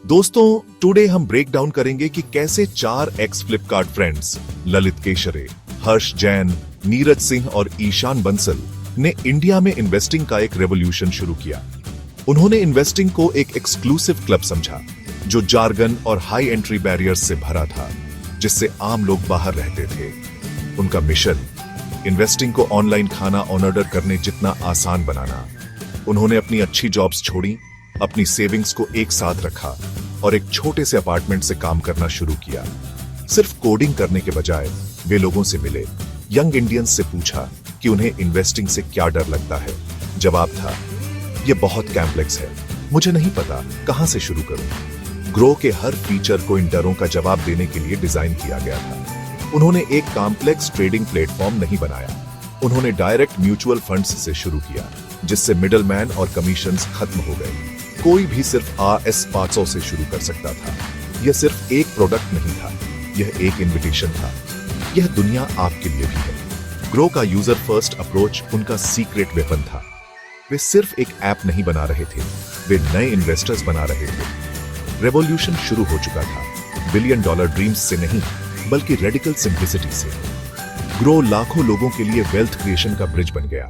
दोस्तों, टुडे हम break down करेंगे कि कैसे 4 एक्स फ्लिपकार्ट फ्रेंड्स ललित केशरे, हर्ष जैन, नीरज सिंह और ईशान बंसल ने इंडिया में इन्वेस्टिंग का एक रेवोल्यूशन शुरू किया। उन्होंने इन्वेस्टिंग को एक एक्सक्लूसिव क्लब समझा जो जार्गन और हाई एंट्री बैरियर्स से भरा था, जिससे आम लोग बाहर रहते थे। उनका मिशन इन्वेस्टिंग को ऑनलाइन खाना ऑर्डर करने जितना आसान बनाना। उन्होंने अपनी अच्छी जॉब्स छोड़ी, अपनी सेविंग्स को एक साथ रखा और एक छोटे से अपार्टमेंट से काम करना शुरू किया। सिर्फ कोडिंग करने के बजाय वे लोगों से मिले, यंग इंडियंस से पूछा कि उन्हें इन्वेस्टिंग से क्या डर लगता है। जवाब था, यह बहुत कॉम्प्लेक्स है, मुझे नहीं पता कहां से शुरू करूं। ग्रो के हर फीचर को इन डरों का जवाब देने के लिए डिजाइन किया गया था। उन्होंने एक कॉम्प्लेक्स ट्रेडिंग प्लेटफॉर्म नहीं बनाया, उन्होंने डायरेक्ट म्यूचुअल फंड्स से शुरू किया, जिससे मिडलमैन और कमीशंस खत्म हो गए। कोई भी सिर्फ RS500 से शुरू कर सकता था। यह सिर्फ एक प्रोडक्ट नहीं था, यह एक इन्विटेशन था। यह दुनिया आपके लिए भी है। ग्रो का यूजर फर्स्ट अप्रोच उनका सीक्रेट वेपन था। वे सिर्फ एक ऐप नहीं बना रहे थे, वे नए इन्वेस्टर्स बना रहे थे। रेवोल्यूशन शुरू हो चुका था, $1 बिलियन ड्रीम्स से नहीं, बल्कि रेडिकल सिंप्लिसिटी से। ग्रो लाखों लोगों के लिए वेल्थ क्रिएशन का ब्रिज बन गया,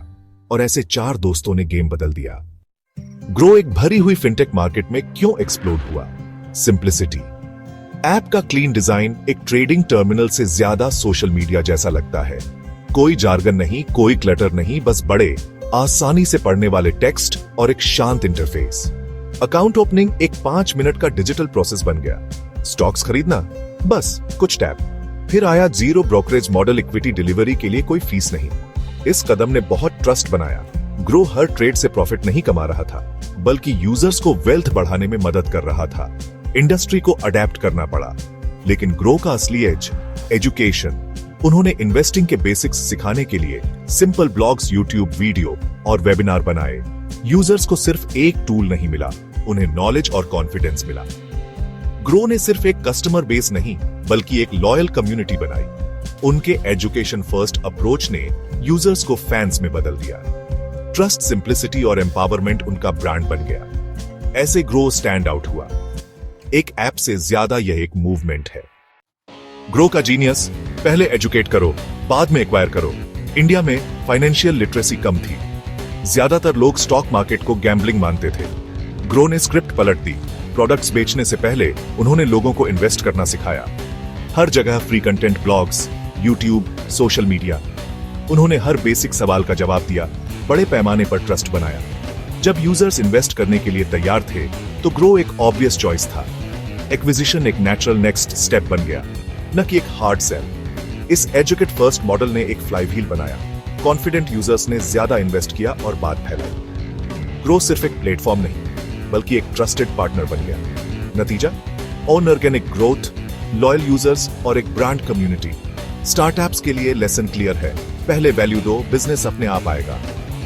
और ऐसे 4 दोस्तों ने गेम बदल दिया। ग्रो एक भरी हुई फिनटेक मार्केट में क्यों एक्सप्लोड हुआ? सिंप्लिसिटी। ऐप का क्लीन डिजाइन एक ट्रेडिंग टर्मिनल से ज्यादा सोशल मीडिया जैसा लगता है। कोई जार्गन नहीं, कोई क्लटर नहीं, बस बड़े, आसानी से पढ़ने वाले टेक्स्ट और एक शांत इंटरफेस। अकाउंट ओपनिंग एक 5 मिनट का डिजिटल प्रोसेस बन गया। स्टॉक्स खरीदना, बस कुछ टैप। फिर आया zero brokerage model, equity delivery के लिए कोई फीस नहीं। इस कदम ने बहुत ट्रस्ट बनाया। ग्रो हर ट्रेड से प्रॉफिट नहीं कमा रहा था, बल्कि यूजर्स को वेल्थ बढ़ाने में मदद कर रहा था। इंडस्ट्री को अडेप्ट करना पड़ा, लेकिन ग्रो का असली एज एजुकेशन। उन्होंने इन्वेस्टिंग के बेसिक्स सिखाने के लिए सिंपल ब्लॉग्स, यूट्यूब वीडियो और वेबिनार बनाए। यूजर्स को सिर्फ एक टूल नहीं मिला, उन्हें नॉलेज और कॉन्फिडेंस मिला। ग्रो ने सिर्फ एक कस्टमर बेस नहीं, बल्कि एक लॉयल कम्युनिटी बनाई। उनके एजुकेशन फर्स्ट अप्रोच ने यूजर्स को फैंस में बदल दिया। ट्रस्ट, सिंप्लिसिटी और एम्पावरमेंट उनका ब्रांड बन गया। ऐसे ग्रो स्टैंड आउट हुआ। एक ऐप से ज्यादा यह एक मूवमेंट है। ग्रो का जीनियस, पहले एजुकेट करो, बाद में एक्वायर करो। इंडिया में फाइनेंशियल लिटरेसी कम थी। ज्यादातर लोग स्टॉक मार्केट को गैम्बलिंग मानते थे। ग्रो ने स्क्रिप्ट पलट दी। प्रोडक्ट्स बेचने से पहले उन्होंने लोगों को इन्वेस्ट करना सिखाया। हर जगह free content, blogs, YouTube, social media. उन्होंने हर बेसिक सवाल का जवाब दिया, बड़े पैमाने पर ट्रस्ट बनाया। जब यूजर्स इन्वेस्ट करने के लिए तैयार थे, तो ग्रो एक ऑब्वियस चॉइस था। एक्विजिशन एक नेचुरल नेक्स्ट स्टेप बन गया, न कि एक हार्ड सेल। इस एजुकेट फर्स्ट मॉडल ने एक फ्लाईव्हील बनाया। कॉन्फिडेंट यूजर्स ने ज्यादा इन्वेस्ट किया और बात फैलाई। ग्रो सिर्फ एक प्लेटफॉर्म नहीं, बल्कि एक ट्रस्टेड पार्टनर बन गया। नतीजा, ऑर्गेनिक ग्रोथ, लॉयल यूजर्स और एक ब्रांड कम्युनिटी। स्टार्टअप्स के लिए लेसन क्लियर है, पहले वैल्यू दो, बिजनेस अपने आप आएगा।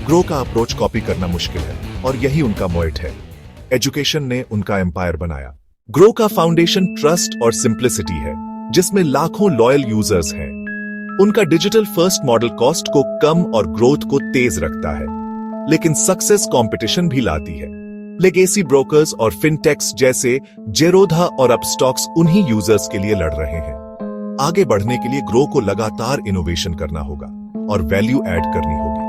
ग्रो का अप्रोच कॉपी करना मुश्किल है, और यही उनका मोएट है। एजुकेशन ने उनका एम्पायर बनाया। ग्रो का फाउंडेशन ट्रस्ट और सिंप्लिसिटी है, जिसमें लाखों लॉयल यूजर्स हैं। उनका डिजिटल फर्स्ट मॉडल कॉस्ट को कम और ग्रोथ को तेज रखता है, लेकिन सक्सेस कंपटीशन भी लाती है। लेगेसी ब्रोकर्स और फिनटेक्स जैसे जेरोधा और अपस्टॉक्स उन्हीं यूजर्स के लिए लड़ रहे हैं। आगे बढ़ने के लिए ग्रो को लगातार इनोवेशन करना होगा और वैल्यू ऐड करनी होगी।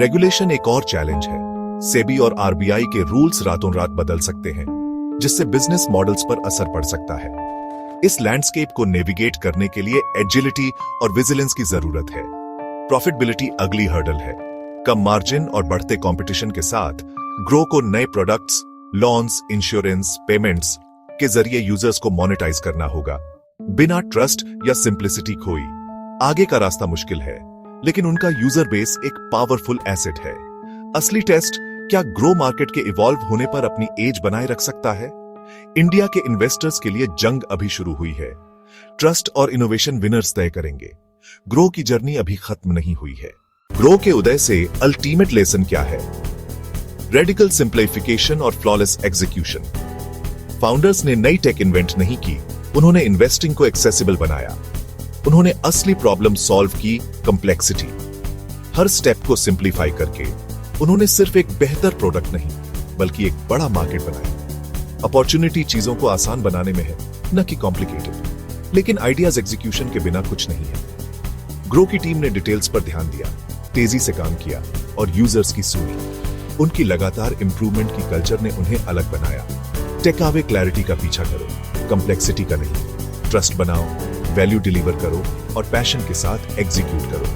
रेगुलेशन एक और चैलेंज है। सेबी और RBI के रूल्स रातों रात बदल सकते हैं, जिससे बिजनेस मॉडल्स पर असर पड़ सकता है। इस लैंडस्केप को नेविगेट करने के लिए एजिलिटी और विजिलेंस की जरूरत है। प्रॉफिटेबिलिटी अगली हर्डल है। कम मार्जिन और बढ़ते कंपटीशन के साथ ग्रो को नए प्रोडक्ट्स, लोन्स, इंश्योरेंस, पेमेंट्स के जरिए यूजर्स को मोनेटाइज करना होगा। बिना ट्रस्ट या सिंप्लिसिटी खोई आगे का रास्ता मुश्किल है, लेकिन उनका यूजर बेस एक पावरफुल एसेट है। असली टेस्ट, क्या ग्रो मार्केट के इवॉल्व होने पर अपनी एज बनाए रख सकता है? इंडिया के इन्वेस्टर्स के लिए जंग अभी शुरू हुई है। ट्रस्ट और इनोवेशन विनर्स तय करेंगे। ग्रो की जर्नी अभी खत्म नहीं हुई है। ग्रो के उदय से अल्टीमेट लेसन क्या है? रेडिकल सिंप्लीफिकेशन और फ्लॉलेस एग्जीक्यूशन। फाउंडर्स ने नई टेक इन्वेंट नहीं की, उन्होंने इन्वेस्टिंग को एक्सेसिबल बनाया। उन्होंने असली प्रॉब्लम सॉल्व की, कंप्लेक्सिटी। हर स्टेप को सिंप्लीफाई करके उन्होंने सिर्फ एक बेहतर प्रोडक्ट नहीं, बल्कि एक बड़ा मार्केट बनाया। अपॉर्चुनिटी चीजों को आसान बनाने में है, न कि कॉम्प्लिकेटेड। लेकिन आइडियाज एग्जीक्यूशन के बिना कुछ नहीं है। ग्रो की टीम ने डिटेल्स पर ध्यान दिया, तेजी से काम किया और यूजर्स की सुनी। उनकी लगातार इंप्रूवमेंट की कल्चर ने उन्हें अलग बनाया। टेक आवे क्लैरिटी का पीछा करो, कंप्लेक्सिटी का नहीं। ट्रस्ट बनाओ, वैल्यू डिलीवर करो और पैशन के साथ एग्जीक्यूट करो।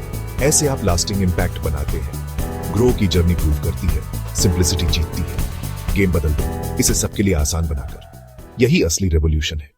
ऐसे आप लास्टिंग इंपैक्ट बनाते हैं। ग्रो की जर्नी प्रूव करती है, सिंप्लिसिटी जीतती है। गेम बदल दो इसे सबके लिए आसान बनाकर। यही असली रेवोल्यूशन है।